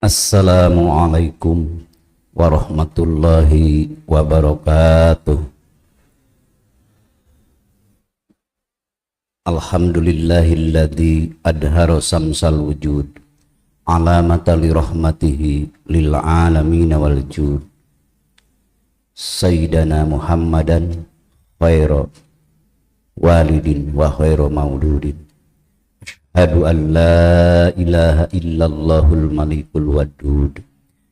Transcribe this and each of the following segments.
Assalamualaikum warahmatullahi wabarakatuh. Alhamdulillahilladzi adhara samsal wujud alamata li rahmatihi lil alamin wal jud. Sayyidana Muhammadan khairu walidin wa khairu mauludin. Asyhadu an la ilaha illallahul malikul wadud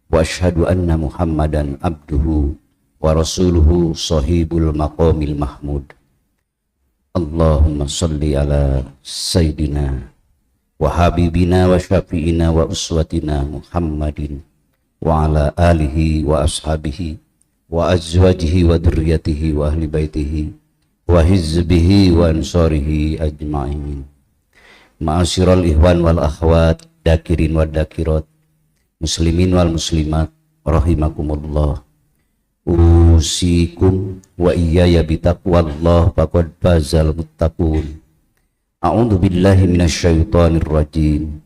wa asyhadu anna Muhammadan abduhu wa rasuluhu sahibul maqamil mahmud. Allahumma salli ala sayyidina wa habibina wa syafi'ina wa uswatina Muhammadin wa ala alihi wa ashabihi wa azwajihi wa dzurriyyatihi wa ahli baitihi wa hizbihi wa ansarihi ajma'in. Ma'asyiral ihwan wal akhwat, dakirin wa dakirat, muslimin wal muslimat, rahimakumullah. Usikum wa iyaya bitaqwallah faqad fazal muttaqun. A'udzu billahi minasyaitonir rajim.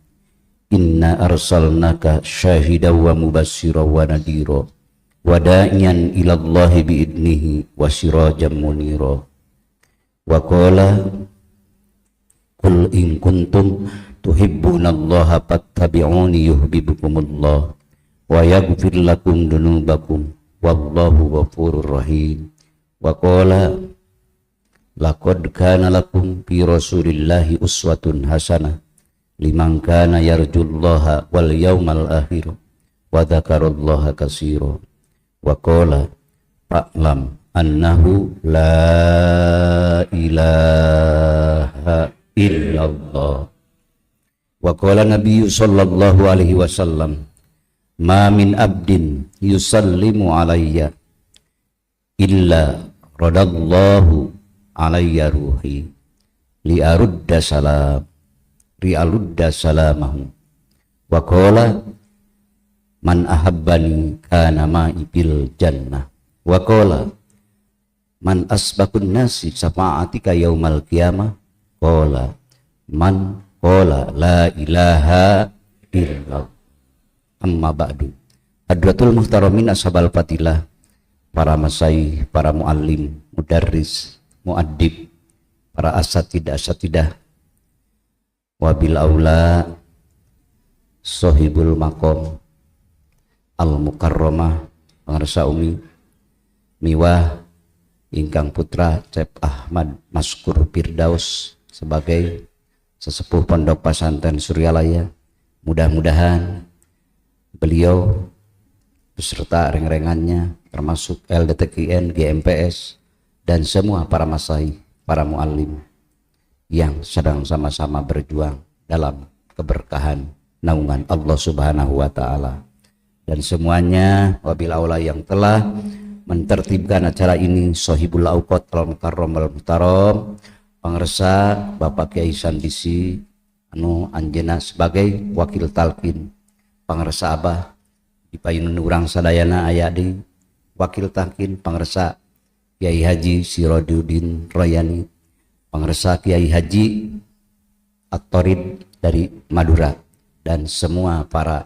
Inna arsalnaka syahidan wa mubassiran wa nadhira wa da'iyan ilallahi biidnihi wa sirajan munira. Wa qala qul in kuntum tuhibbunallaha fattabi'uni yuhibbukumullah wa yaghfir lakum dunubakum wallahu ghafurur rahim. Wa qala laqad kana lakum fi rasulillahi uswatun hasanah liman kana yarjullaha wal yawmal akhir wa dzakarallaha katsira. Wa qala fa'lam annahu la ilaha illallah. Wa qala nabiyyu sallallahu alaihi wasallam ma min abdin yusallimu alayya illa radallahu alayya ruhi liarudda salamahu. Wa qala man ahabbani kana ma'i bil jannah. Wa qala man asbaqun nasi syafa'atika yaumal qiyamah. Qala man qala la ilaha illallah. Amma ba'du. Hadratul muhtaramin ashabal fatilah, para masyayikh, para muallim, mudarris, muaddib, para asatidah wabil aula sahibul maqam al mukarramah pangarsa umi miwah ingkang putra Cep Ahmad Maskur Firdaus sebagai sesepuh pondok pesantren Suryalaya. Mudah-mudahan beliau beserta reng-rengannya termasuk LDTKN, GMPS dan semua para masyayikh, para muallim yang sedang sama-sama berjuang dalam keberkahan naungan Allah Subhanahu wa taala, dan semuanya wabil aula yang telah mentertibkan acara ini, Sohibul Auqat al-Mukarram al-Muhtaram pangresa Bapak Kiai Sandisi anu anjeunna sebagai wakil talqin, pangresa Abah di payun urang sadayana aya di wakil talqin, pangresa Kiai Haji Siroduddin Royani, pangresa Kiai Haji At-Torid dari Madura, dan semua para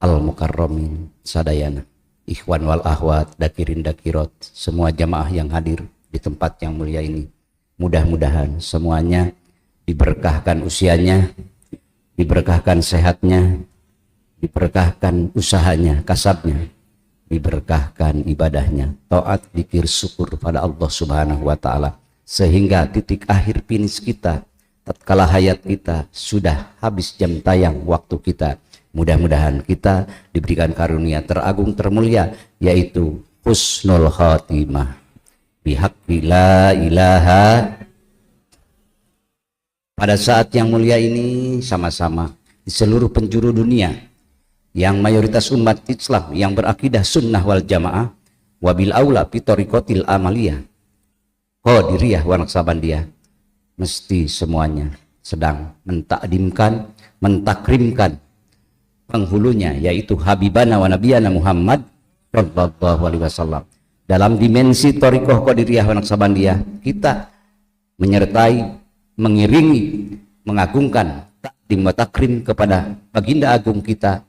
al-mukarramin sadayana, ikhwan wal ahwat, dakirin dakirat, semua jamaah yang hadir di tempat yang mulia ini. Mudah-mudahan semuanya diberkahkan usianya, diberkahkan sehatnya, diberkahkan usahanya, kasabnya, diberkahkan ibadahnya, taat, dzikir, syukur pada Allah Subhanahu wa taala, sehingga titik akhir finish kita tatkala hayat kita sudah habis jam tayang waktu kita, mudah-mudahan kita diberikan karunia teragung termulia, yaitu husnul khatimah bihaqqi la ilaha. Pada saat yang mulia ini sama-sama di seluruh penjuru dunia yang mayoritas umat Islam yang berakidah sunnah wal jamaah, wabil aula fitorikotil amaliyah qadiriyah wa naksabandiyah, mesti semuanya sedang mentakdimkan, mentakrimkan penghulunya, yaitu Habibana wa Nabiyana Muhammad sallallahu alaihi wasallam. Dalam dimensi Thariqah Qadiriyah wa Naksabandiyah, kita menyertai, mengiringi, mengagungkan takdim wa takrim kepada baginda agung kita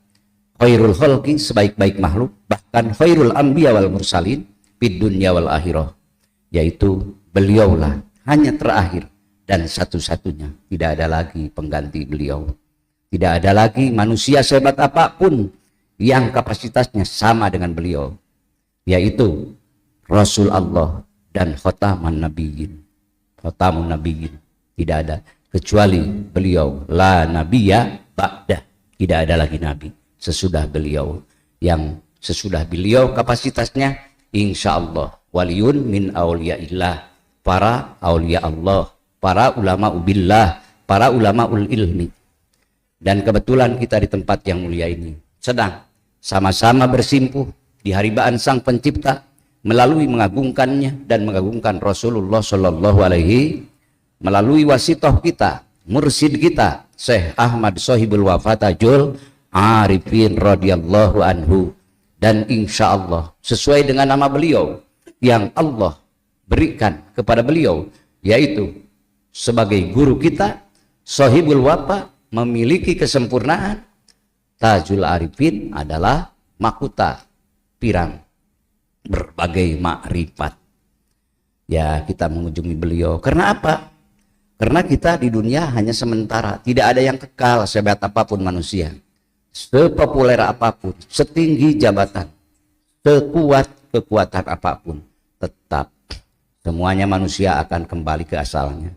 khairul khalqi, sebaik-baik makhluk, bahkan khairul anbiya wal mursalin fid dunya wal akhirah, yaitu beliaulah hanya terakhir dan satu-satunya, tidak ada lagi pengganti beliau. Tidak ada lagi manusia sehebat apapun yang kapasitasnya sama dengan beliau, yaitu Rasul Allah dan Khataman Nabiyyin. Khatamun Nabiyyin, tidak ada kecuali beliau, la nabiyya ba'dah, tidak ada lagi nabi sesudah beliau. Yang sesudah beliau kapasitasnya insya Allah waliyun min auliyaillah, para aulia Allah, para ulama ubillah, para ulama ul ilmi. Dan kebetulan kita di tempat yang mulia ini sedang sama-sama bersimpuh di haribaan Sang Pencipta melalui mengagungkannya dan mengagungkan Rasulullah Shallallahu Alaihi, melalui wasitoh kita, mursid kita, Syekh Ahmad Sohibul Wafatajul Arifin radhiyallahu anhu. Dan insya Allah sesuai dengan nama beliau yang Allah berikan kepada beliau, yaitu sebagai guru kita, Sohibul Wafa memiliki kesempurnaan. Tajul Arifin adalah mahkota pirang berbagai makrifat. Ya, kita mengunjungi beliau karena apa? Karena kita di dunia hanya sementara, tidak ada yang kekal sehebat apapun manusia, sepopuler apapun, setinggi jabatan, sekuat kekuatan apapun, tetap semuanya manusia akan kembali ke asalnya.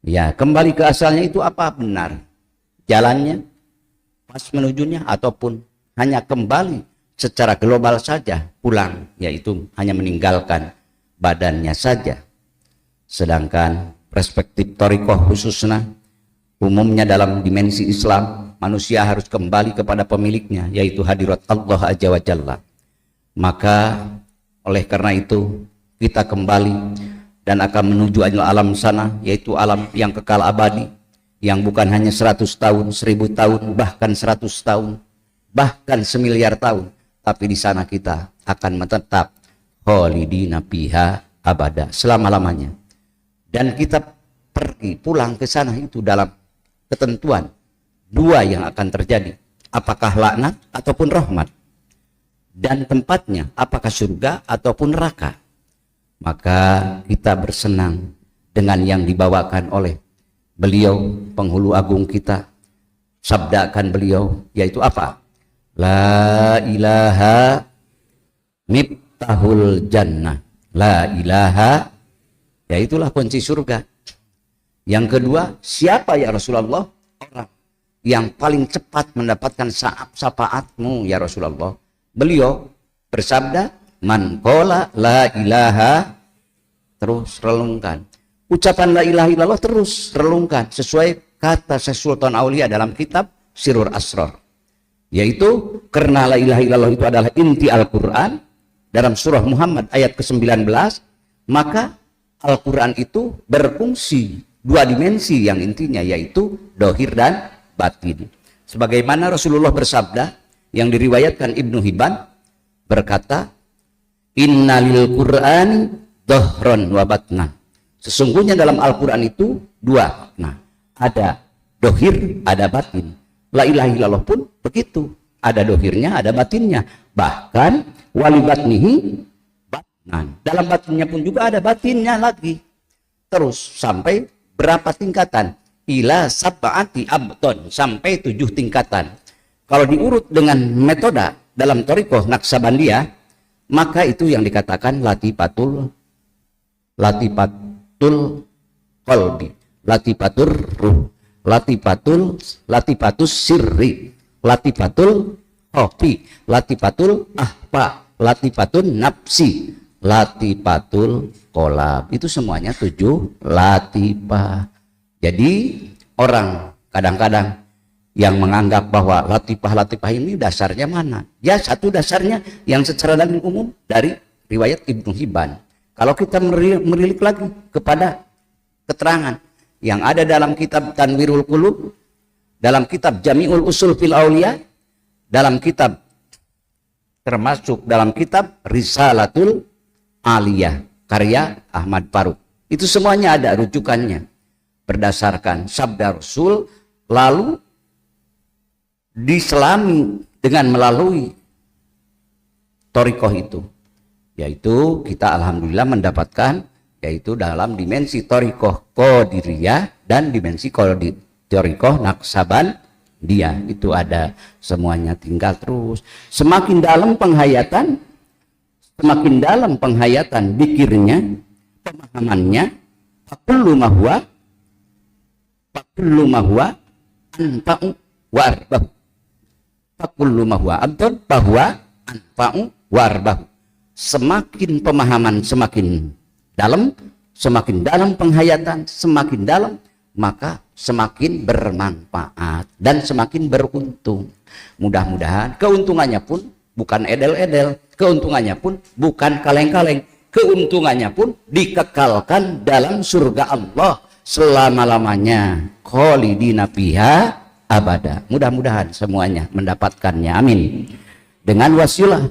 Ya, kembali ke asalnya itu apa? Benar jalannya, pas menujunya, ataupun hanya kembali secara global saja pulang, yaitu hanya meninggalkan badannya saja. Sedangkan perspektif thariqah khususnya umumnya dalam dimensi Islam, manusia harus kembali kepada pemiliknya, yaitu hadirat Allah Azza wa Jalla. Maka oleh karena itu kita kembali dan akan menuju alam sana, yaitu alam yang kekal abadi, yang bukan hanya 100 tahun, 1000 tahun, bahkan 100 tahun, bahkan semiliar tahun, tapi di sana kita akan menetap khalidina fiha abada, selama-lamanya. Dan kita pergi pulang ke sana itu dalam ketentuan dua yang akan terjadi, apakah laknat ataupun rahmat, dan tempatnya apakah surga ataupun neraka. Maka kita bersenang dengan yang dibawakan oleh beliau, penghulu agung kita, sabdakan beliau, yaitu apa? La ilaha miftahul jannah, la ilaha, yaitulah kunci surga. Yang kedua, siapa ya Rasulullah? Orang yang paling cepat mendapatkan syafaatmu ya Rasulullah. Beliau bersabda, man qala la ilaha, terus relungkan ucapan la ilaha illallah, terus relungkan sesuai kata Syekh Sultan Aulia dalam kitab Sirur Asrar, yaitu karena la ilaha illallah itu adalah inti Al-Quran dalam surah Muhammad ayat ke-19, maka Al-Quran itu berfungsi dua dimensi yang intinya, yaitu dohir dan batin. Sebagaimana Rasulullah bersabda yang diriwayatkan Ibnu Hibban, berkata, innalil Qur'ani dohron wa batnan. Sesungguhnya dalam Al-Quran itu dua. Nah, ada dohir, ada batin. La ilaha illallah pun begitu. Ada dohirnya, ada batinnya. Bahkan wali batnihi batnan. Dalam batinnya pun juga ada batinnya lagi. Terus sampai berapa tingkatan? Ila sab'ati abton, sampai 7 tingkatan. Kalau diurut dengan metode dalam thariqah Naqsabandiyah, maka itu yang dikatakan latifatul qalbi, latifatur ruh, latifatus sirri, latifatul khofi, latifatul ahfa, latifatul nafsi, latifatul kolab. Itu semuanya 7 latifah. Jadi orang kadang-kadang yang menganggap bahwa latifah ini dasarnya mana? Ya, satu dasarnya yang secara dalil umum dari riwayat Ibnu Hibban. Kalau kita merilik lagi kepada keterangan yang ada dalam kitab Tanwirul Qulub, dalam kitab Jami'ul Usul fil Auliya, dalam kitab, termasuk dalam kitab Risalatul Aliyah karya Ahmad Faruk, itu semuanya ada rujukannya berdasarkan sabda Rasul, lalu diselami dengan melalui thariqah itu, yaitu kita alhamdulillah mendapatkan yaitu dalam dimensi thariqah Qadiriyah dan dimensi thariqah Naqsabandiyah. Itu ada semuanya, tinggal terus semakin dalam penghayatan, semakin dalam penghayatan pikirnya, pemahamannya, fakullu mahwa anfa'u wa arbahu, fakullu mahwa abdul bahwa anfa'u wa arbahu. Semakin pemahaman semakin dalam penghayatan semakin dalam, maka semakin bermanfaat dan semakin beruntung. Mudah-mudahan keuntungannya pun bukan edel-edel, keuntungannya pun bukan kaleng-kaleng, keuntungannya pun dikekalkan dalam surga Allah selama-lamanya, khalidina fiha abada. Mudah-mudahan semuanya mendapatkannya, amin. Dengan wasitah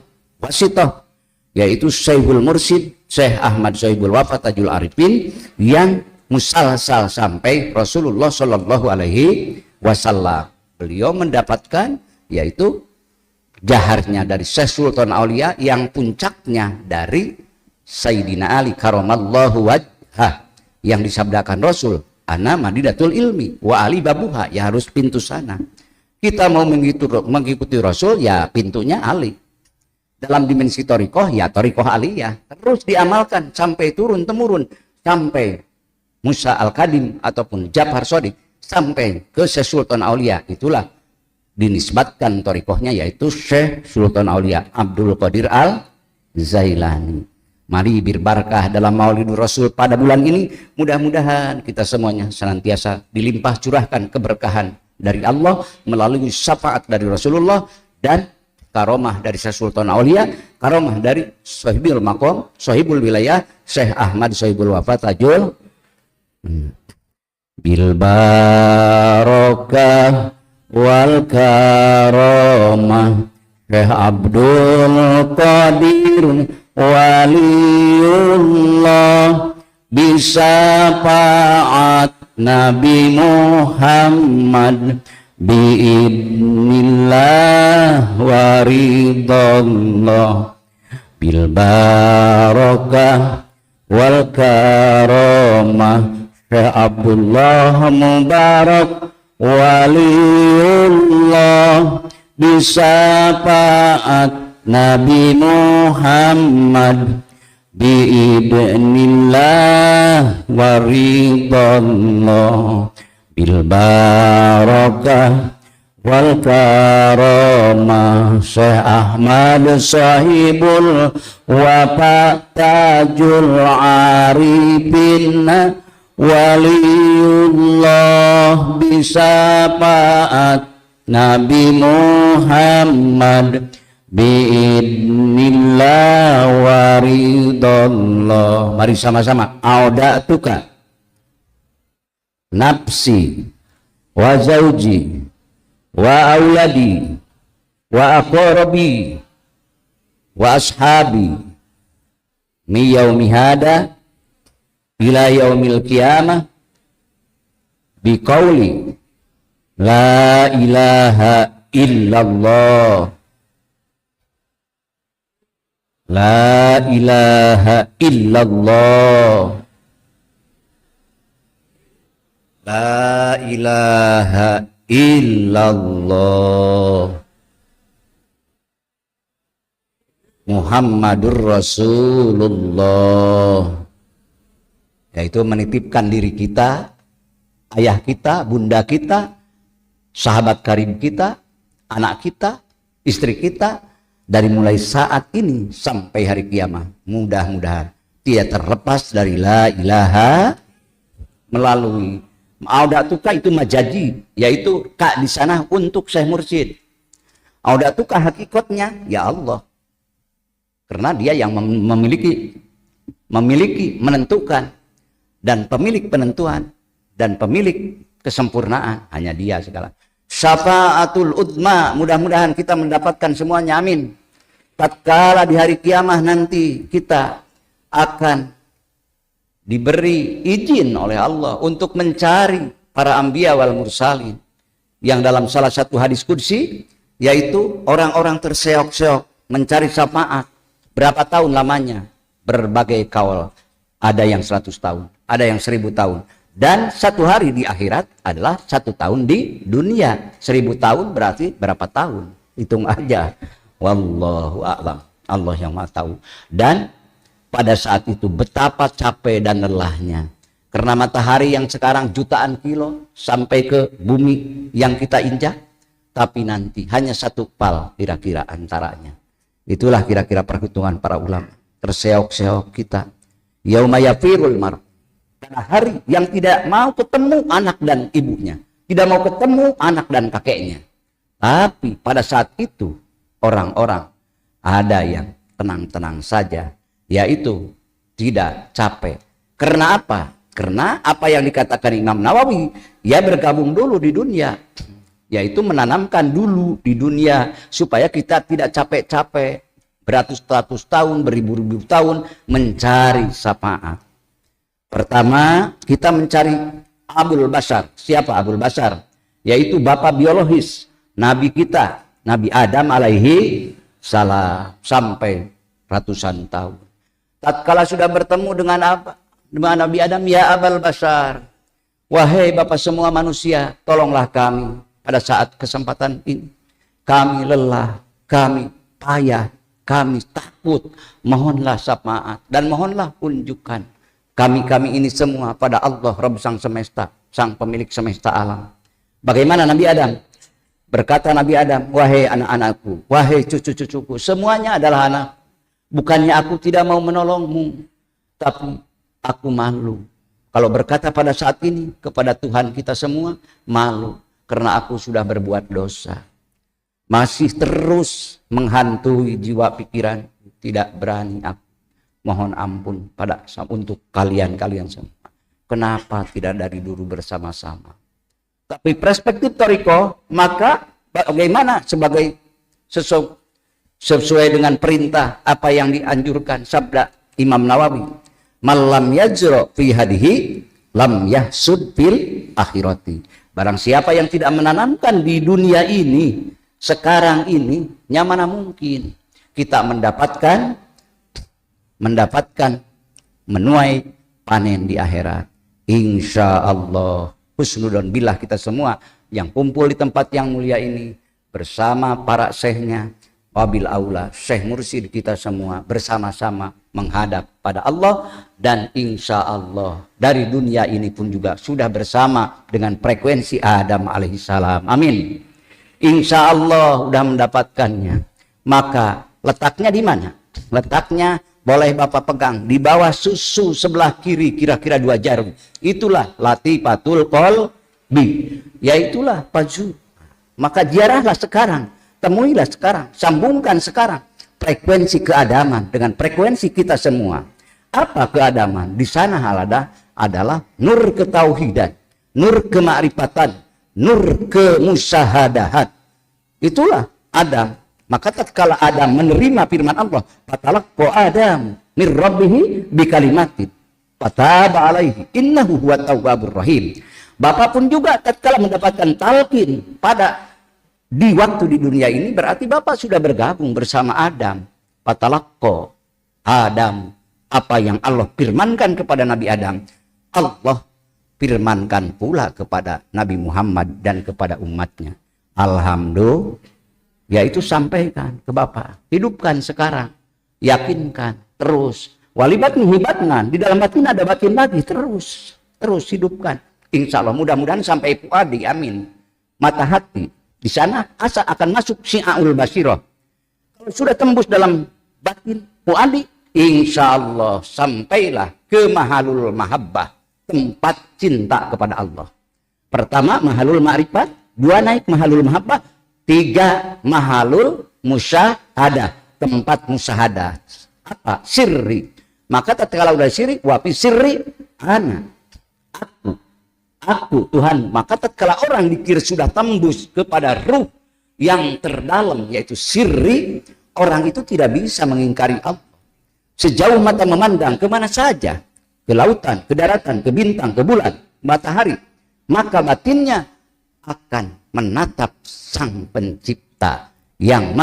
yaitu Syekhul Mursyid Syekh Ahmad Sohibul Wafa Tajul Arifin yang musalsal sampai Rasulullah Shallallahu Alaihi Wasallam. Beliau mendapatkan yaitu jaharnya dari Syekh Sultan Aulia yang puncaknya dari Sayyidina Ali karamallahu wajhah, yang disabdakan Rasul, ana madidatul ilmi wa ali babuha, ya harus pintu sana. Kita mau mengikuti Rasul, ya pintunya Ali. Dalam dimensi thariqah, ya thariqah aliyah terus diamalkan sampai turun temurun, sampai Musa Al-Kadim ataupun Jafar Shadiq sampai ke Syekh Sultan Aulia. Itulah dinisbatkan thariqahnya yaitu Syekh Sultan Aulia Abdul Qadir Al-Zailani. Mari berbarakah dalam Maulidur Rasul pada bulan ini. Mudah-mudahan kita semuanya senantiasa dilimpah curahkan keberkahan dari Allah melalui syafaat dari Rasulullah dan karomah dari Syekh Sultan Aulia, karomah dari Sohibul Maqam, Sohibul Wilayah, Syekh Ahmad Sohibul Wafa Tajul bil barakah wal karomah Syekh Abdul Qadir Waliullah bisyafaat Nabi Muhammad biidnillah waridallah bil barakah wal karamah Syekh Abdullah Mubarak Waliullah bisyafaat Nabi Muhammad biidnillah waridallah bil barakah wal karamah Syekh Ahmad Sahibul Wafa Tajul Arifin Waliullah bisyafaat Nabi Muhammad biidnillah waridallah. Mari sama-sama audatuka nafsi wa zauji wa auladi wa aqrabi wa ashabi mi yaumi hada ila yaumil qiyamah biqauli la ilaha illallah la ilaha illallah la ilaha illallah Muhammadur Rasulullah, yaitu menitipkan diri kita, ayah kita, bunda kita, sahabat karib kita, anak kita, istri kita, dari mulai saat ini sampai hari kiamat. Mudah-mudahan dia terlepas dari la ilaha melalui audatuka itu majaji, yaitu kak di sana untuk Syekh Mursyid. Audatuka hakikatnya ya Allah, karena dia yang memiliki, menentukan, dan pemilik penentuan dan pemilik kesempurnaan hanya dia segala. Syafaatul udma, mudah-mudahan kita mendapatkan semuanya, amin. Tatkala di hari kiamat nanti kita akan diberi izin oleh Allah untuk mencari para anbiya wal mursalin, yang dalam salah satu hadis qudsi yaitu orang-orang terseok-seok mencari syafaat. Berapa tahun lamanya? Berbagai kaul. Ada yang 100 tahun, ada yang 1000 tahun. Dan 1 hari di akhirat adalah 1 tahun di dunia. 1000 tahun berarti berapa tahun? Hitung aja. Wallahu a'lam. Allah yang Maha tahu. Dan pada saat itu betapa capek dan lelahnya. Karena matahari yang sekarang jutaan kilo sampai ke bumi yang kita injak, tapi nanti hanya 1 pal kira-kira antaranya. Itulah kira-kira perhitungan para ulama. Terseok-seok kita. Yauma yafirul mar. Pada hari yang tidak mau ketemu anak dan ibunya, tidak mau ketemu anak dan kakeknya. Tapi pada saat itu orang-orang ada yang tenang-tenang saja, yaitu tidak capek. Karena apa? Karena apa yang dikatakan Imam Nawawi, ya bergabung dulu di dunia, yaitu menanamkan dulu di dunia supaya kita tidak capek-capek beratus-ratus tahun, beribu-ribu tahun mencari syafaat. Pertama, kita mencari Abul Bashar. Siapa Abul Bashar? Yaitu bapak biologis Nabi kita, Nabi Adam alaihi salam, sampai ratusan tahun. Tatkala sudah bertemu dengan Nabi Adam, ya Abul Bashar, wahai bapak semua manusia, tolonglah kami pada saat kesempatan ini. Kami lelah, kami payah, kami takut, mohonlah syafaat dan mohonlah unjukkan kami ini semua pada Allah Rabb sang semesta, sang pemilik semesta alam. Bagaimana Nabi Adam? Berkata Nabi Adam, wahai anak-anakku, wahai cucu-cucuku, semuanya adalah anak. Bukannya aku tidak mau menolongmu, tapi aku malu. Kalau berkata pada saat ini kepada Tuhan kita semua, malu karena aku sudah berbuat dosa. Masih terus menghantui jiwa pikiran, tidak berani aku. Mohon ampun untuk kalian semua. Kenapa tidak dari dulu bersama-sama? Tapi perspektif Thariqah, maka bagaimana sebagai sesuai dengan perintah apa yang dianjurkan sabda Imam Nawawi, malam yajro fi hadihi lam yahsud fil akhirati. Barang siapa yang tidak menanamkan di dunia ini, sekarang ini, nyamana mungkin kita mendapatkan menuai panen di akhirat. Insya Allah husnudon billah kita semua yang kumpul di tempat yang mulia ini bersama para syekhnya, wabil aula syekh mursyid kita semua bersama-sama menghadap pada Allah, dan insya Allah dari dunia ini pun juga sudah bersama dengan frekuensi Adam alaihissalam. Amin. Insya Allah sudah mendapatkannya. Maka letaknya di mana? Letaknya boleh Bapak pegang di bawah susu sebelah kiri, kira-kira 2 jarum. Itulah latifatul qalbi, yaitulah paju. Maka ziarahlah sekarang, temuilah sekarang, sambungkan sekarang frekuensi keadaman dengan frekuensi kita semua. Apa keadaman? Di sana adalah nur ketauhidan, nur kemakrifatan, nur kemusyahadahan. Itulah Adam. Maka tatkala Adam menerima firman Allah, fatalaqqa Adam min rabbih bikalimatin fataba alaihi innahu huwat tawwabur rahim. Bapak pun juga tatkala mendapatkan talqin di waktu di dunia ini, berarti Bapak sudah bergabung bersama Adam. Fatalaqqa Adam, apa yang Allah firmankan kepada Nabi Adam, Allah firmankan pula kepada Nabi Muhammad dan kepada umatnya. Alhamdulillah. Yaitu sampaikan ke Bapak, hidupkan sekarang, yakinkan, terus. Walibatni hibatnan, di dalam batin ada batin lagi, terus hidupkan. Insya Allah mudah-mudahan sampai puadi, amin. Mata hati, di sana asa akan masuk syi'aul basirah. Kalau sudah tembus dalam batin puadi, insya Allah sampailah ke mahalul mahabbah, tempat cinta kepada Allah. Pertama mahalul ma'rifat, 2 naik mahalul mahabbah, 3 mahalul musyahadah, tempat musyahadah. Apa? Sirri. Maka tatkala udah sirri, wafi sirri ana. Aku Tuhan. Maka tatkala orang dikir sudah tembus kepada ruh yang terdalam, yaitu sirri, orang itu tidak bisa mengingkari Allah. Sejauh mata memandang kemana saja, ke lautan, ke daratan, ke bintang, ke bulan, matahari, maka batinnya akan menatap sang pencipta. pencipta, yang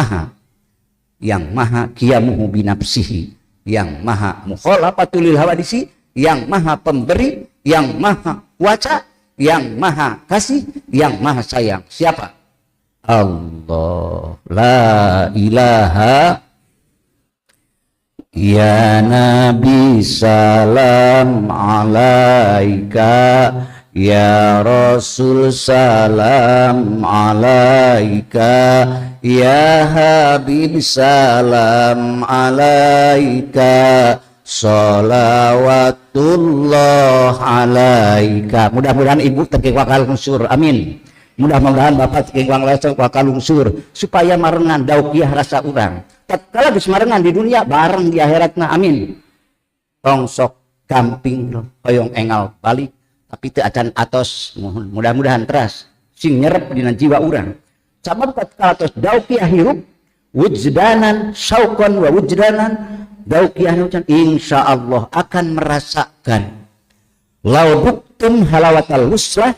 maha qiyamuhu binafsihi, yang maha mukhalafatul lil hawadisi, yang maha pemberi, yang maha kuasa, yang maha kasih, yang maha sayang. Siapa? Allah. La ilaha. Ya Nabi salam alaika, ya Rasul salam alaika, ya Habib salam alaika, salawatullah alaika. Mudah-mudahan ibu tekik wakal unsur, amin. Mudah-mudahan bapak tekik wakal unsur, supaya marengan daukiah rasa urang. Tatkala geus marengan di dunia bareng di akhiratna, amin. Tong sok gamping hoyong engal balik, tapi teu acan atos, mudah-mudahan teras sing nyerep dina jiwa urang. Sabab tatkala atos daukiah hirup wujdanan syauqan wa wujdanan, daukiah ucan insyaallah akan merasakan lauduktum halawatal wuslah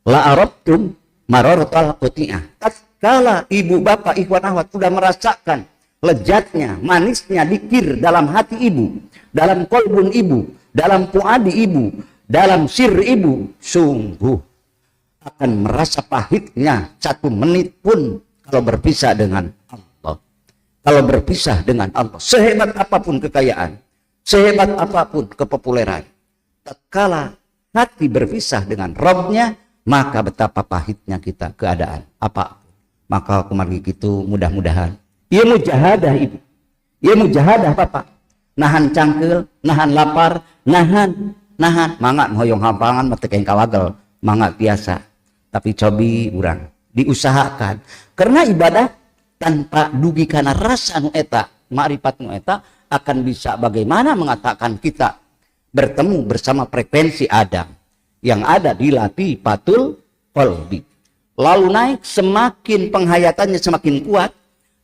la arabtum mararatal quti'ah. Tatkala ibu bapak ikhwan akhwat sudah merasakan lezatnya, manisnya dikir dalam hati ibu, dalam kolbun ibu, dalam puadi ibu, dalam sir ibu, sungguh akan merasa pahitnya 1 menit pun kalau berpisah dengan Allah. Kalau berpisah dengan Allah, sehebat apapun kekayaan, sehebat apapun kepopuleran, tatkala hati berpisah dengan Rabbnya, maka betapa pahitnya kita keadaan apa. Maka kemarin itu mudah-mudahan ia mujahadah ibu, ia mujahadah bapak, nahan cangkel, nahan lapar, nahan mangga hoyong hampangan mah teu keng kawagel, mangga biasa. Tapi cobi urang diusahakan, karena ibadah tanpa dugi kana rasa nu eta, ma'rifat nu eta, akan bisa bagaimana mengatakan kita bertemu bersama frekuensi Adam yang ada di latifatul qalbi. Lalu naik, semakin penghayatannya semakin kuat,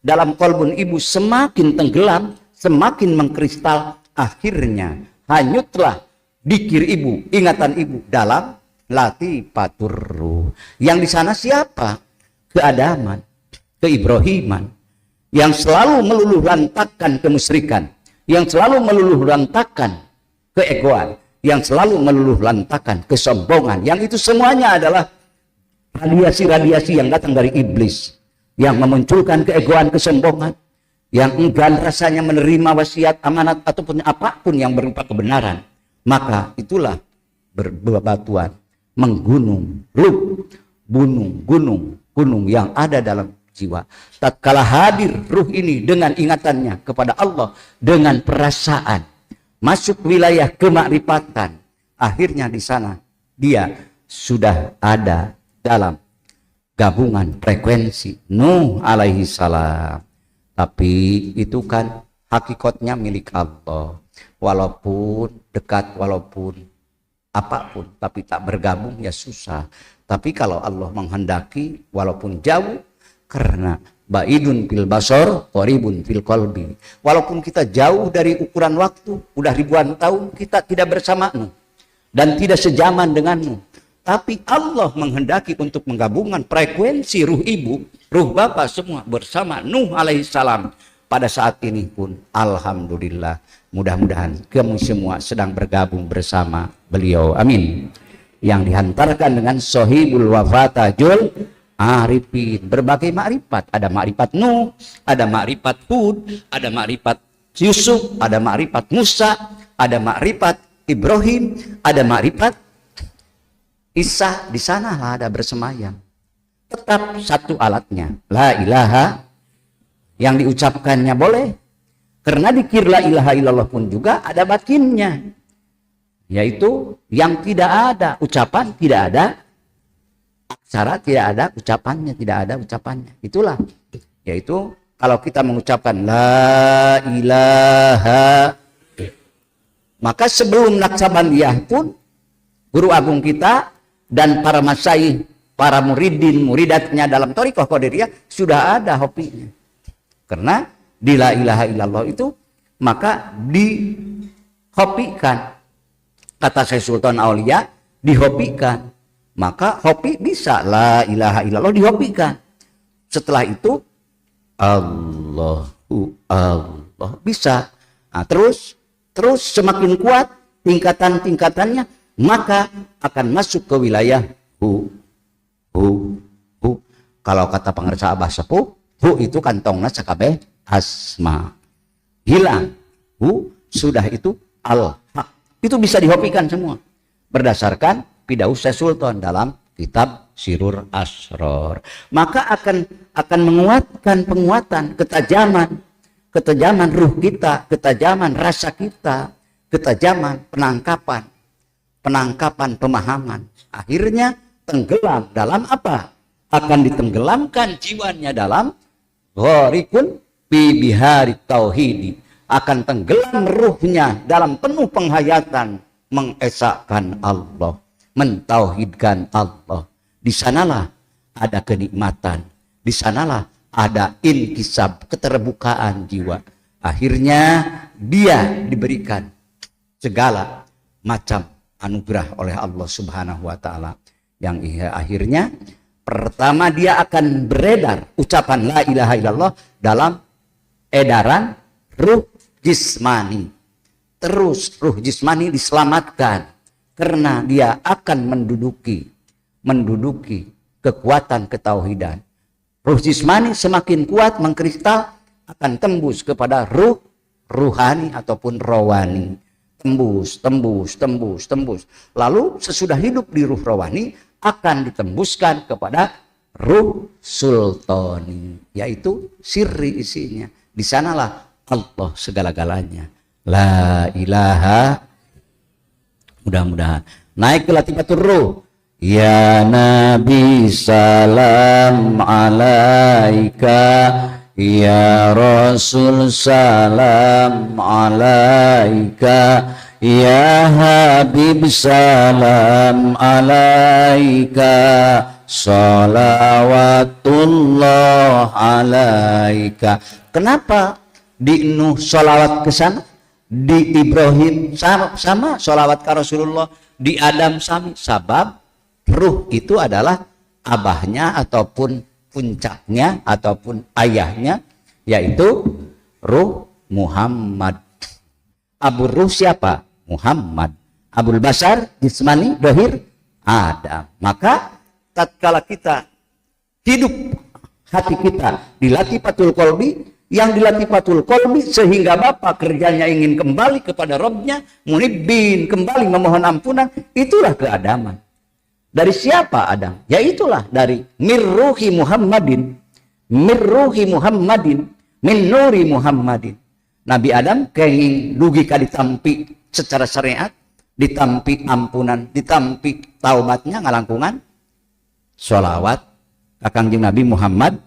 dalam kolbun ibu semakin tenggelam, semakin mengkristal, akhirnya hanyutlah dikir ibu, ingatan ibu dalam latifatur ruh. Yang di sana siapa? Keadaman, keibrahiman, yang selalu meluluh lantakkan kemusyrikan, yang selalu meluluh lantakkan keegoan, yang selalu meluluh lantakkan kesombongan, yang itu semuanya adalah radiasi-radiasi yang datang dari iblis, yang memunculkan keegoan, kesombongan, yang enggan rasanya menerima wasiat, amanat, ataupun apapun yang berupa kebenaran. Maka itulah berbatuan, menggunung, gunung yang ada dalam jiwa. Tatkala hadir ruh ini dengan ingatannya kepada Allah, dengan perasaan, masuk wilayah kemakrifatan, akhirnya di sana dia sudah ada dalam gabungan frekuensi Nuh alaihi salam. Tapi itu kan hakikatnya milik Allah, walaupun dekat, walaupun apapun, tapi tak bergabung ya susah. Tapi kalau Allah menghendaki, walaupun jauh, karena baidun fil basar qaribun fil qalbi, walaupun kita jauh dari ukuran waktu, udah ribuan tahun kita tidak bersamamu dan tidak sejaman denganmu, tapi Allah menghendaki untuk menggabungkan frekuensi ruh ibu, ruh bapak semua bersama Nuh alaihissalam. Pada saat ini pun alhamdulillah, mudah-mudahan kamu semua sedang bergabung bersama beliau, amin. Yang dihantarkan dengan sohibul wafatajul arifin, berbagai makrifat. Ada makrifat Nuh, ada makrifat Hud, ada makrifat Yusuf, ada makrifat Musa, ada makrifat Ibrahim, ada makrifat Isa. Di sana ada bersemayam. Tetap satu alatnya, la ilaha, yang diucapkannya boleh, karena dikir la ilaha illallah pun juga ada batinnya, yaitu yang tidak ada ucapan, tidak ada aksara, tidak ada ucapannya, tidak ada ucapannya. Itulah, yaitu kalau kita mengucapkan la ilaha, maka sebelum Naksabandiyah pun guru agung kita dan para masyayikh, para muridin, muridatnya dalam thariqah Qadiriyah sudah ada hopinya. Karena di la ilaha illallah itu maka dihopikan. Kata Syekh Sultan Aulia, dihopikan. Maka hopi bisa la ilaha illallah dihopikan. Setelah itu Allahu Allah bisa. Nah, terus semakin kuat tingkatan-tingkatannya, maka akan masuk ke wilayah hu. Kalau kata pangarsa Abah Sepuh, hu itu kantongna sakabeh asma. Hilang hu, sudah itu al-haq. Itu bisa dihopikan semua berdasarkan pidaus Syekh Sultan dalam kitab Sirur Asror. Maka akan menguatkan penguatan ketajaman ruh kita, ketajaman rasa kita, ketajaman penangkapan pemahaman. Akhirnya tenggelam dalam apa? Akan ditenggelamkan jiwanya dalam gharikun fi bihari tauhid. Akan tenggelam ruhnya dalam penuh penghayatan mengesahkan Allah, mentauhidkan Allah. Di sanalah ada kenikmatan, di sanalah ada inkisab, keterbukaan jiwa. Akhirnya dia diberikan segala macam anugerah oleh Allah Subhanahu wa taala, yang akhirnya pertama dia akan beredar ucapan la ilaha illallah dalam edaran ruh jismani. Terus ruh jismani diselamatkan karena dia akan menduduki kekuatan ketauhidan. Ruh jismani semakin kuat mengkristal, akan tembus kepada ruhani ataupun rawani. Tembus. Lalu sesudah hidup di ruh rawani akan ditembuskan kepada ruh sultani, yaitu sirri isinya. Di sanalah Allah segala-galanya. La ilaha, mudah-mudahan naik ke latifatul ruh. Ya Nabi salam alaika, ya Rasul salam alaika, ya Habib salam alaika, salawatullah alaika. Kenapa di Nuh salawat ke sana? Di Ibrahim sama salawat ke Rasulullah, di Adam sami. Sabab ruh itu adalah abahnya ataupun puncaknya ataupun ayahnya, yaitu ruh Muhammad. Abu ruh siapa? Muhammad. Abul basar jismani dohir Adam. Maka tatkala kita hidup hati kita di latifatul qalbi, yang di latifatul qalbi sehingga Bapak kerjanya ingin kembali kepada Rabbnya, munibin, kembali memohon ampunan, itulah keadaman. Dari siapa Adam? Ya itulah dari mirruhi Muhammadin, min nuri Muhammadin. Nabi Adam kenging dugi ka ditampi secara syariat, ditampi ampunan, ditampi taubatnya ngalangkungan sholawat ka Kangjeng Nabi Muhammad.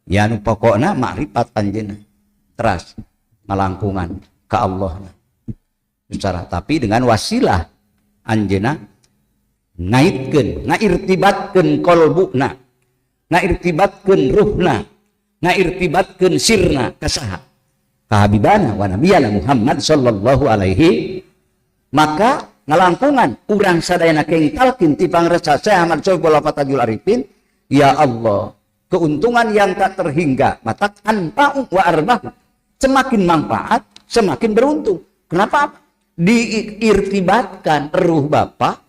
Ya nu pokokna makrifat anjeunna teras ngalangkungan ka Allah secara, tapi dengan wasilah anjeunna ngairtibatkeun qalbuna, ngairtibatkeun ruhna, ngairtibatkeun sirna ka saha? Ka habibana wa nabiyana Muhammad sallallahu alaihi. Maka ngalangkungan urang sadayana kenging talkin ti pangresa Syekh Ahmad Syaikhul Fatajul Arifin, ya Allah, keuntungan yang tak terhingga, mata anfa'u wa arbah, semakin manfaat semakin beruntung. Kenapa? Diirtibatkan ruh bapak,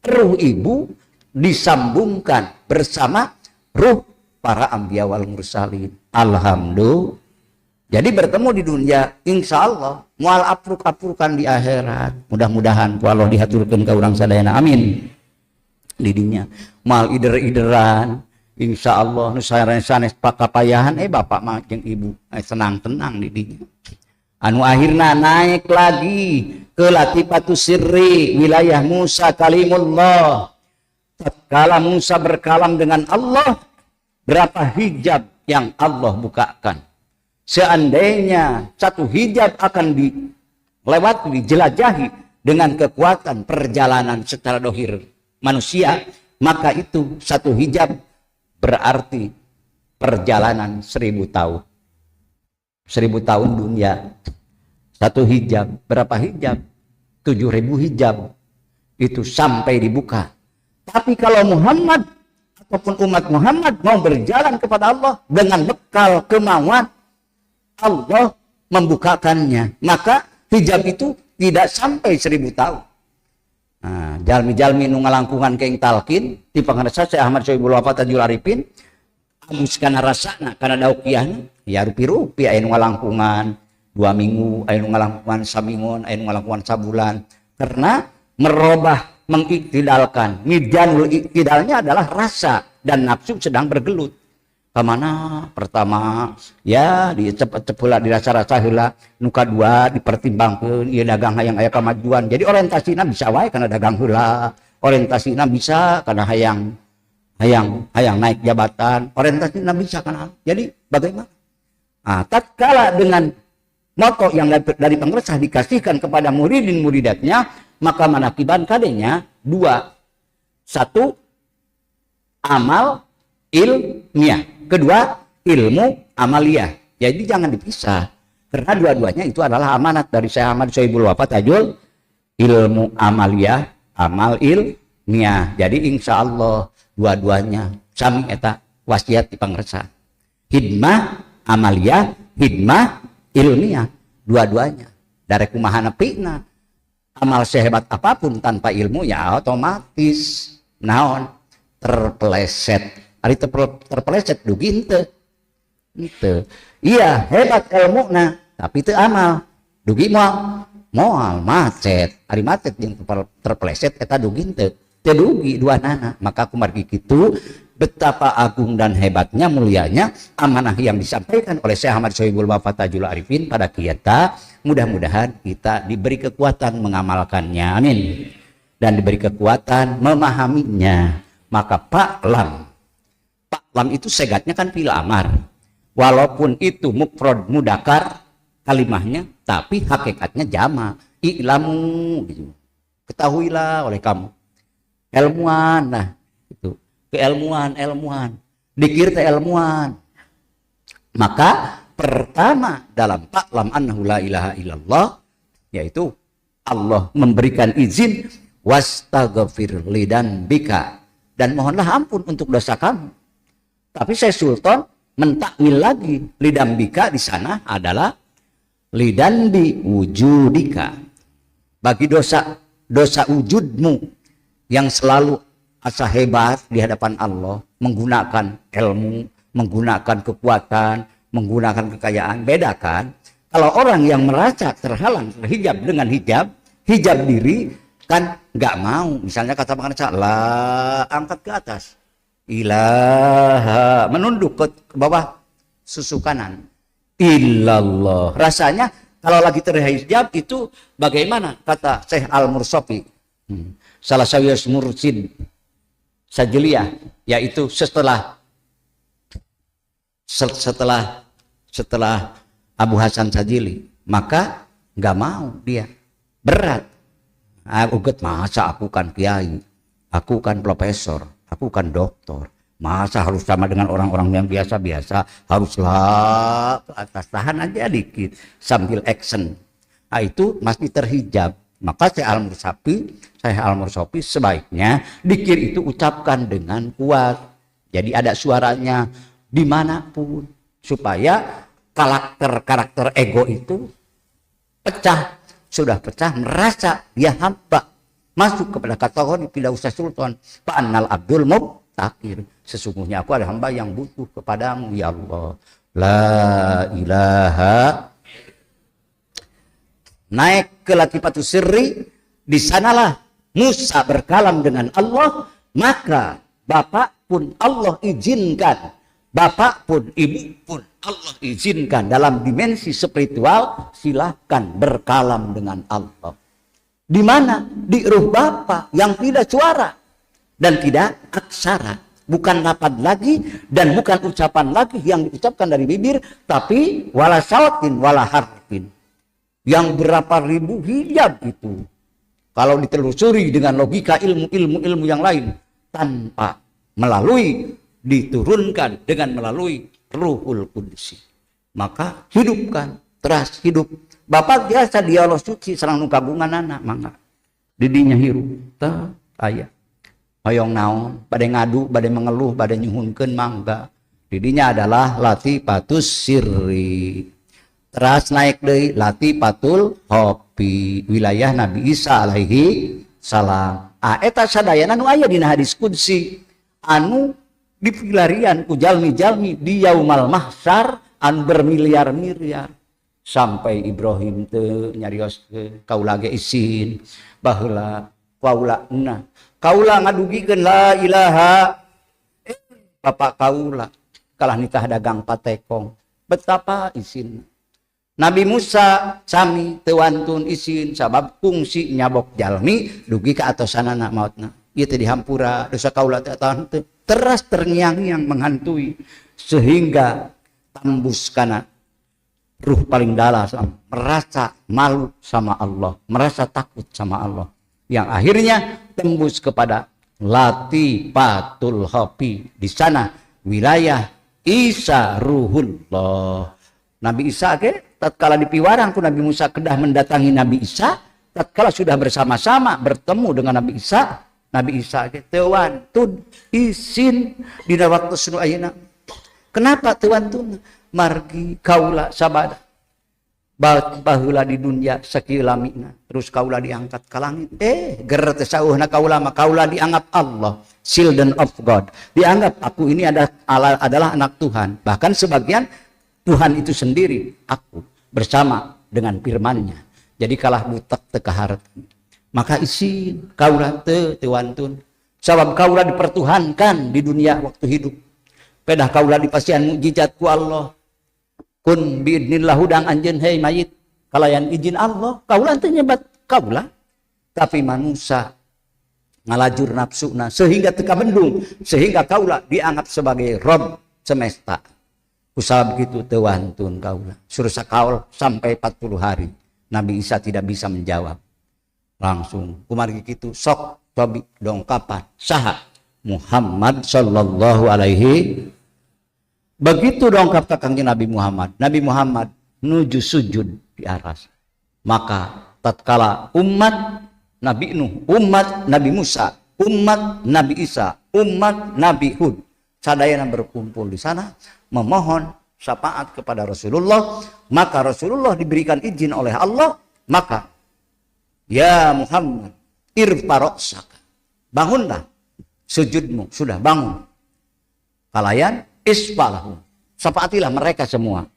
ruh ibu disambungkan bersama ruh para anbiya wal mursalin. Alhamdulillah. Jadi bertemu di dunia, insya Allah mual apruk-aprukan di akhirat. Mudah-mudahan ku Allah dihaturkeun ka urang sadayana, amin. Didinya mual ider-ideran, insya Allah nu sanes pakapayahan bapak mah jeung ibu senang-tenang didinya. Anu akhirna naik lagi ke latifatus sirri wilayah Musa kalimullah. Tatkala Musa berkalam dengan Allah, berapa hijab yang Allah bukakan. Seandainya satu hijab akan dilewati, dijelajahi dengan kekuatan perjalanan secara dohir manusia, maka itu satu hijab berarti perjalanan 1000 tahun. 1000 tahun dunia. Satu hijab, berapa hijab? 7000 hijab. Itu sampai dibuka. Tapi kalau Muhammad ataupun umat Muhammad mau berjalan kepada Allah dengan bekal kemauan, Allah membukakannya. Maka hijab itu tidak sampai 1000 tahun. Nah, jalmi-jalmi nu ngalangkungan keing talkin di pangarsa Syekh Ahmad Sohibul Wafat Tajul Arifin agus kana rasana kana daukiahna ya rupi-rupi aya nu ngalangkungan 2 minggu, aya nu ngalangkungan samingon, aya nu ngalangkungan sabulan, karena merubah, mengiktidalkan. Midjanul iktidalnya adalah rasa dan nafsu sedang bergelut. Kemana? Pertama, ya dicepet-cepet heula dirasa-rasa heula. Nu kadua dipertimbangkeun ieu dagang hayang aya kemajuan. Jadi orientasina bisa wae kana dagang heula. Orientasina bisa kana hayang naik jabatan. Orientasina bisa kana. Jadi bagaimana? Nah, tatkala dengan moto yang dari pengeresah dikasihkan kepada muridin muridatnya, maka manakiban kadenya 2. 1 amal ilmiah, 2 ilmu amaliyah. Jadi jangan dipisah, karena dua-duanya itu adalah amanat dari Syekh Ahmad Sohibul Wafat Tajul, ilmu amaliyah, amal ilmiah. Jadi insya Allah dua-duanya sami eta wasiat di pangresa. Hidmah amaliyah, hidmah ilmiah, dua-duanya. Dari kumaha nepina amal sehebat apapun tanpa ilmu ya otomatis naon terpeleset. Ari terpeleset dugi henteu. Iya hebat ilmu nah tapi teu amal dugi moal macet. Ari macet jeung terpeleset eta dugi henteu. Teu dugi duanana. Maka kumargi kitu betapa agung dan hebatnya, mulianya amanah yang disampaikan oleh Syekh Ahmad Sohibul Wafat Tajul Arifin pada kita. Mudah-mudahan kita diberi kekuatan mengamalkannya, amin, dan diberi kekuatan memahaminya. Maka Pak lam itu segatnya kan fil amar, walaupun itu mufrad mudakar kalimahnya, tapi hakikatnya jama. I'lamu gitu. Ketahuilah oleh kamu ilmuwan. Nah itu keilmuan, dikir teh ilmuwan. Maka pertama dalam ta'lam annahu la ilaha illallah, yaitu Allah memberikan izin wastaghfir lidan bika, dan mohonlah ampun untuk dosa kamu. Tapi saya Sultan mentakwil lagi lidan bika di sana adalah lidan bi wujudika, bagi dosa wujudmu yang selalu asa hebat di hadapan Allah, menggunakan ilmu, menggunakan kekuatan, menggunakan kekayaan. Beda kan kalau orang yang merasa terhalang terhijab dengan hijab diri kan nggak mau, misalnya kata pengacara lah angkat ke atas, ilaha menunduk ke bawah susu kanan, illallah. Rasanya kalau lagi terhijab itu bagaimana kata Syekh Al-Mursofi, salah satu mursid Sajiliyah, yaitu setelah Abu Hasan Sajili, maka nggak mau dia, berat. Uget, masa aku kan kiai, aku kan profesor, aku kan doktor, masa harus sama dengan orang-orang yang biasa-biasa, haruslah ke atas, tahan aja dikit sambil action. Nah, itu masih terhijab. Maka Syekh Al-Mursofi sebaiknya dikir itu ucapkan dengan kuat, jadi ada suaranya dimanapun, supaya karakter ego itu pecah. Sudah pecah, merasa dia hamba, masuk kepada kategori tidak usah sultan, fa'annal abdul mubtakir, sesungguhnya aku adalah hamba yang butuh kepadamu ya Allah, la ilaha. Naik ke latifatus sirri, di sanalah Musa berkalam dengan Allah. Maka bapak pun Allah izinkan, bapak pun ibu pun Allah izinkan dalam dimensi spiritual, silahkan berkalam dengan Allah. Di mana? Di ruh bapak yang tidak suara dan tidak aksara, bukan lafaz lagi dan bukan ucapan lagi yang diucapkan dari bibir, tapi wala sautin wala harfin. Yang berapa ribu hijab itu kalau ditelusuri dengan logika ilmu yang lain, tanpa diturunkan dengan melalui Ruhul Qudus, maka hidupkan, teras hidup. Bapak biasa di Allah suci serang nu kagungan anak mangga didinya hirup tah aya hoyong naon, bade ngadu, bade mengeluh, bade nyuhunkeun mangga. Didinya adalah latifatus sirri. Teras naik deui latifatul hobi, wilayah Nabi Isa alaihi salam. Eta sadayana nu aya dina hadis qudsi anu dipilarian ku jalmi-jalmi di yaumal mahsyar anu bermiliar-miliar. Sampai Ibrahim teu nyarios kaula ge isin baheula kaula ngadugikeun la ilaha bapak kaula kalah nikah dagang patekong betapa isin. Nabi Musa sami teu wantun isin sabab kungsi nyabok jalmi dugi ka atosanana mautna. Ieu teh dihampura dosa kaula teh teu teras terngiang-ngiang menghantui sehingga tembus kana ruh paling dalam, merasa malu sama Allah, merasa takut sama Allah, yang akhirnya tembus kepada latifatul hobi. Di sana wilayah Isa ruhullah. Nabi Isa tatkala dipiwarang ku Nabi Musa kedah mendatangi Nabi Isa, tatkala sudah bersama-sama bertemu dengan Nabi Isa teu wantun isin dina waktu sunu ayeuna. Kenapa teu wantun? Margi kaula sabada baheula di dunia sakieu lamina terus kaula diangkat ka langit ger teh saueuhna kaula mah kaula dianggap Allah, children of God, dianggap aku ini adalah anak Tuhan. Bahkan sebagian Tuhan itu sendiri aku bersama dengan firman-Nya. Jadi kalah butak teu kahareup. Maka isin kaula teu wantun sabab kaula dipertuhankan di dunia waktu hidup. Pedah kaula dipasihan mukjizat ku Allah. Kun biidnillah hudang anjeun hei mayit kalayan izin Allah kaula teh nyebat kaula, tapi manusia ngalajur nafsuna sehingga teu kabendung sehingga kaula dianggap sebagai Rob semesta. Kusabab kitu teu wantun kaula suruh sakaul sampai 40 hari. Nabi Isa tidak bisa menjawab. Langsung kumargi kitu sok cobi dongkapan saha Muhammad sallallahu alaihi. Begitu dongkap kakangnya Nabi Muhammad. Nabi Muhammad nuju sujud di aras. Maka tatkala umat Nabi Nuh, umat Nabi Musa, umat Nabi Isa, umat Nabi Hud sadayana berkumpul di sana memohon syafaat kepada Rasulullah, maka Rasulullah diberikan izin oleh Allah, maka ya Muhammad irfa ra'saka, bangunlah sujudmu, sudah bangun. Kalayan isfalahu, syafaatilah mereka semua.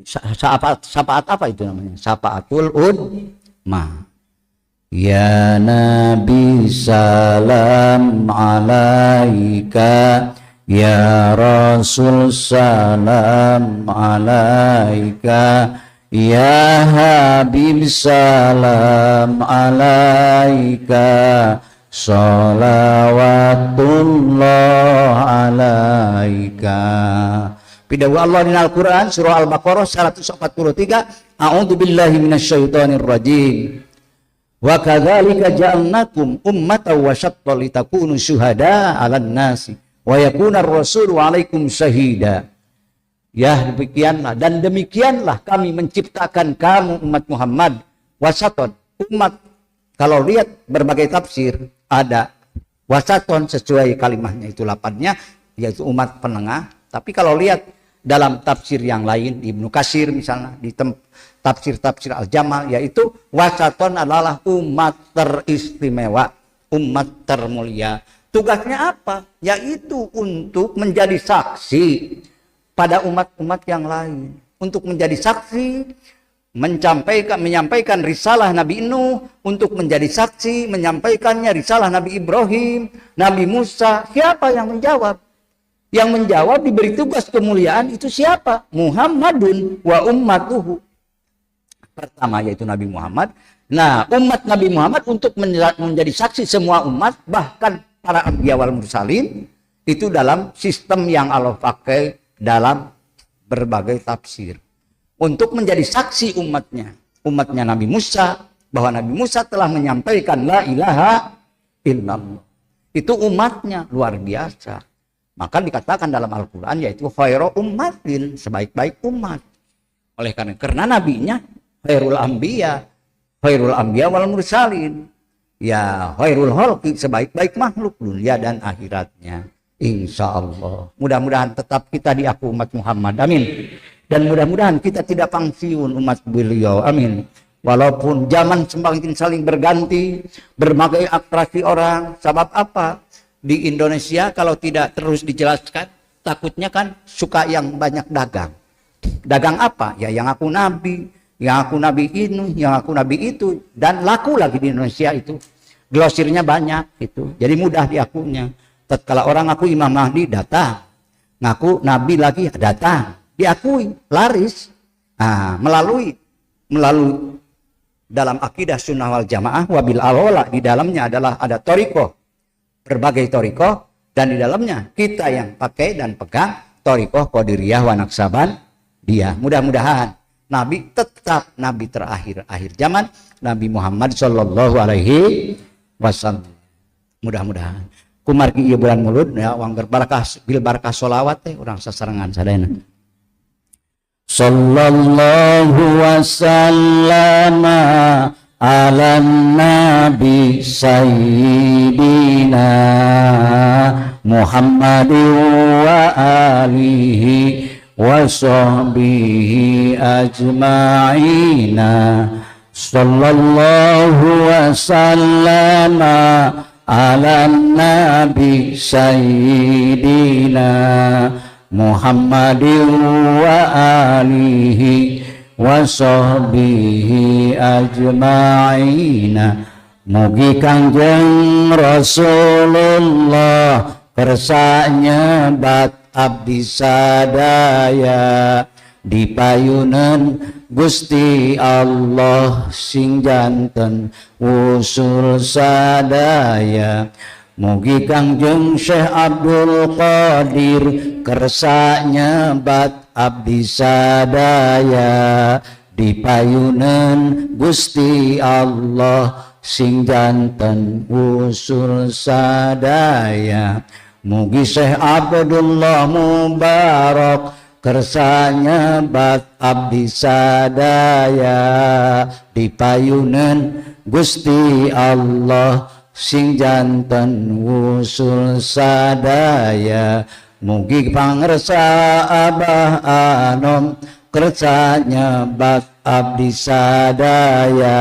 Syafaat apa itu namanya? Syafaatul udma. Ya Nabi salam alaika, ya Rasul salam alaika, ya Habib salam alaika, sholawatullah alaika. Pidawa Allah di Al-Quran surah Al-Baqarah 143. A'udzubillahi minasyaitonir rajim. Wa kadzalika ja'alnakum ummatan wasattan litakunu syuhada 'alan nasi wa yakuna ar-rasulu 'alaikum syahida. Ya demikianlah dan demikianlah kami menciptakan kamu umat Muhammad wasaton, umat. Kalau lihat berbagai tafsir ada wasaton sesuai kalimahnya itu lapatnya yaitu umat penengah. Tapi kalau lihat dalam tafsir yang lain Ibnu Katsir misalnya di tafsir Al-Jamal yaitu wasaton adalah umat teristimewa, umat termulia. Tugasnya apa? Yaitu untuk menjadi saksi pada umat-umat yang lain, untuk menjadi saksi menyampaikan risalah Nabi Nuh, untuk menjadi saksi menyampaikannya risalah Nabi Ibrahim, Nabi Musa. Siapa yang menjawab? Yang menjawab diberi tugas kemuliaan itu siapa? Muhammadun wa ummatuhu. Pertama yaitu Nabi Muhammad. Nah, umat Nabi Muhammad untuk menjadi saksi semua umat, bahkan para anbiya wal mursalin, itu dalam sistem yang Allah pakai dalam berbagai tafsir. Untuk menjadi saksi umatnya Nabi Musa, bahwa Nabi Musa telah menyampaikan la ilaha illallah. Itu umatnya luar biasa. Maka dikatakan dalam Al-Quran yaitu khairu ummatin, sebaik-baik umat. Oleh karena nabinya khairul anbiya wal mursalin. ya khairul khalqi, sebaik-baik makhluk dunia dan akhiratnya. Insya Allah. Mudah-mudahan tetap kita diaku umat Muhammad. Amin. Dan mudah-mudahan kita tidak pensiun umat beliau. Amin. Walaupun zaman semakin saling berganti, berbagai atraksi orang. Sebab apa? Di Indonesia kalau tidak terus dijelaskan, takutnya kan suka yang banyak dagang. Dagang apa? Ya yang aku nabi, yang aku nabi ini, yang aku nabi itu. Dan laku lagi di Indonesia itu. Glosirnya banyak itu. Jadi mudah diakunya. Tatkala orang ngaku Imam Mahdi, datang. Ngaku nabi lagi, datang. Diakui, laris. Nah, melalui dalam akidah sunnah wal jamaah wabil alola, di dalamnya adalah ada toriko, berbagai toriko, dan di dalamnya kita yang pakai dan pegang toriko qadiriyah wa naksaban dia. Mudah-mudahan Nabi tetap Nabi terakhir akhir zaman, Nabi Muhammad Shallallahu Alaihi Wasallam. Mudah-mudahan kumargi ieu bulan mulud ya wang berbarakah bil barakah sholawat teh urang sasarengan sadayana. Sallallahu wasallama ala nabi sayyidina Muhammadin wa alihi wa sahbihi ajma'ina. Sallallahu wasallama ala nabi sayyidina Muhammadin wa alihi wa sahbihi ajma'ina. Mugi Kangjeng Rasulullah kersa nyebat abdi sadaya dipayunan Gusti Allah sing janten usul sadaya. Mugi Kangjeng Syekh Abdul Qadir kersa nyebat abdi sadaya dipayunan Gusti Allah sing janten usul sadaya. Mugi Syekh Abdullah Mubarak kersa nyebat abdi sadaya dipayunan Gusti Allah sing janten usul sadaya. Mugi pangersa Abah Anom kersa nyebat abdi sadaya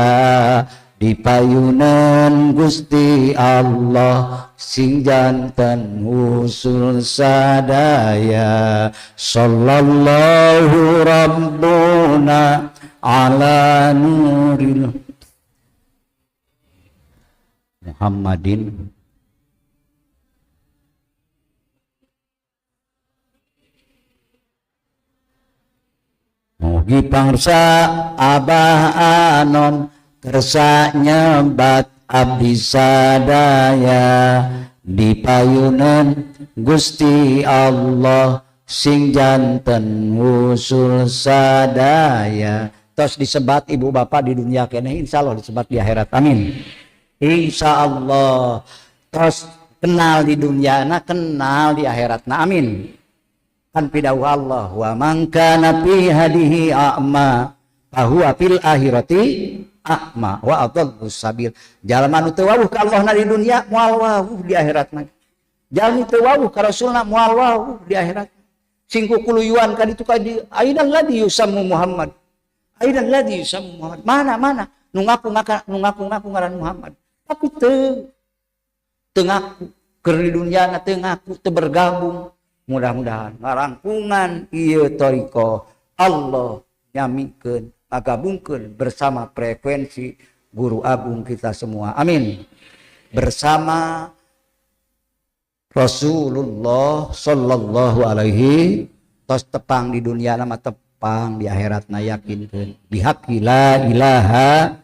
dipayunan Gusti Allah sing janten usul sadaya. Sallallahu rabbuna ala nuril Muhammadin mugi pangsa Abah Anom kersa nyebat abdi sadaya dipayunan Gusti Allah sing janten usul sadaya. Tos disebat ibu bapak di dunia kene, insya Allah disebat di akhirat. Amin. Insya Allah. Tos kenal di dunia na kenal di akhirat na. Amin. Kan pidahu Allah wa man kana fi hadihi a'ma fahuwa fil akhirati a'ma wa adallus sabil. Jalma nu teu wawuh ka Allah na di dunia moal wawuh di akhirat na. Jalma teu wawuh ka Rasulna moal wawuh di akhirat. Singku kuluyuan ka ditu ka di aidan ladzi yusammu Muhammad. Aidan ladzi yusammu Muhammad. Mana nu ngaku ngaran Muhammad. Tapi teu ngaku keur di dunia na teu ngaku teu bergabung. Mudah-mudahan ngarangkungan ieu toriko Allah nyamikeun ngagabungkeun bersama frekuensi guru agung kita semua. Amin. Bersama Rasulullah sallallahu alaihi tos tepang di dunia nama tepang di akhirat na yakinkeun bihaqi la ilaha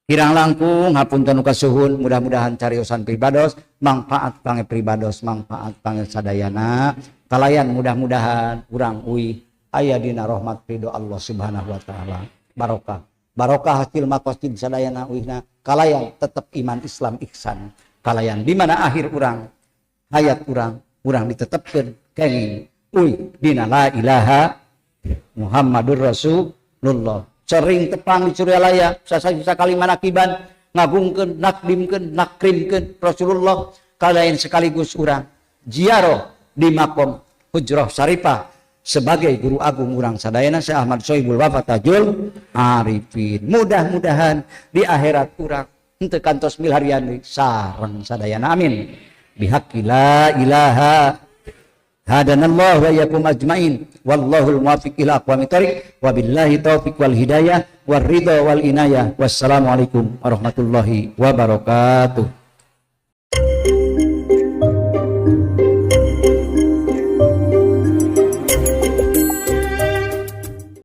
kirang langkung hapunten kasuhun. Mudah-mudahan cariosan pribados manfaat pange pribados manfaat pange sadayana kalayan mudah-mudahan urang uih aya dina rahmat ridho Allah Subhanahu wa taala. Barokah hasil maqasid sadayana uihna kalayan tetep iman Islam ihsan kalayan di mana akhir urang hayat urang ditetepkeun kenging uih dina la ilaha Muhammadur Rasulullah. Sering tepang di Suryalaya sasa kali manakiban ngagungkeun, nakdimkeun, nakrimkeun Rasulullah kalayan sekaligus urang ziarah di makom Hujrah Syarifah sebagai guru agung urang sadayana Syekh Ahmad Sohibul Wafatajul Arifin. Mudah-mudahan di akhirat urang henteu kantos milarian sareng sadayana, amin. Bihaqqi la ilaha hadanallahu wa iyyakum ajmain wallahul muwaffiq ila aqwamit thoriq wa billahi taufiq wal hidayah war ridha wal inayah. Wassalamualaikum warahmatullahi wabarakatuh.